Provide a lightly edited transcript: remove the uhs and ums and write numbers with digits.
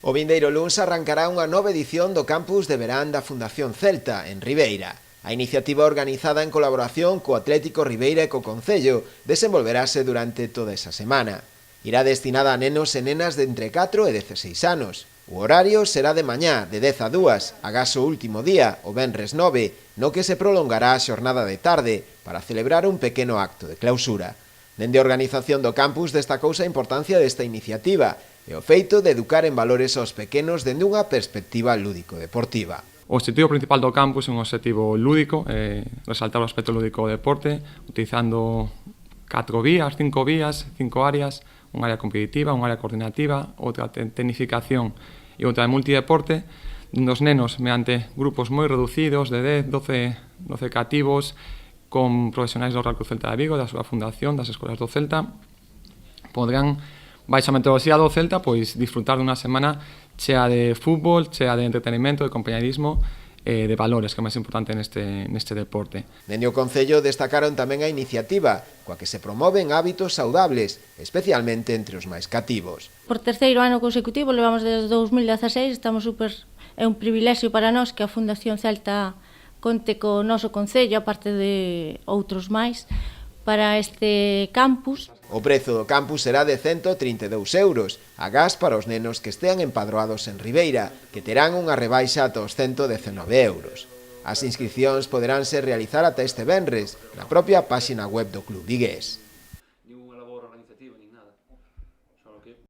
O vindeiro luns arrancará unha nova edición do campus de verán da Fundación Celta, en Ribeira. A iniciativa organizada en colaboración co Atlético Ribeira e co Concello desenvolverase durante toda esa semana. Irá destinada a nenos e nenas de entre 4 e 16 anos. O horario será de mañá, de 10 a 2, agás o último día, o venres 9, no que se prolongará a xornada de tarde para celebrar un pequeno acto de clausura. Dende a organización do campus destacouse a importancia desta iniciativa e o feito de educar en valores aos pequenos dende unha perspectiva lúdico-deportiva. O objetivo principal do campus é un objetivo lúdico, resaltar o aspecto lúdico do deporte, utilizando 5 vías, 5 áreas, unha área competitiva, unha área coordinativa, outra tecnificación e outra de multideporte, dos nenos mediante grupos moi reducidos de 10, 12 cativos, con profesionais do Real Club Celta de Vigo, da súa fundación, das escolas do Celta, podrán, baixo a metodoloxía do Celta, pois disfrutar dunha semana chea de fútbol, chea de entretenimento, de compañerismo, de valores, que é máis importante neste deporte. Dende o Concello destacaron tamén a iniciativa, coa que se promoven hábitos saudables, especialmente entre os máis cativos. Por terceiro ano consecutivo, levamos desde 2016, é un privilexio para nós que a Fundación Celta conte co noso Concello, aparte de outros máis, para este campus. O prezo do campus será de 132 euros, agás para os nenos que estean empadroados en Ribeira, que terán unha rebaixa ata os 119 euros. As inscricións poderánse realizar ata este venres na propia páxina web do club vigués.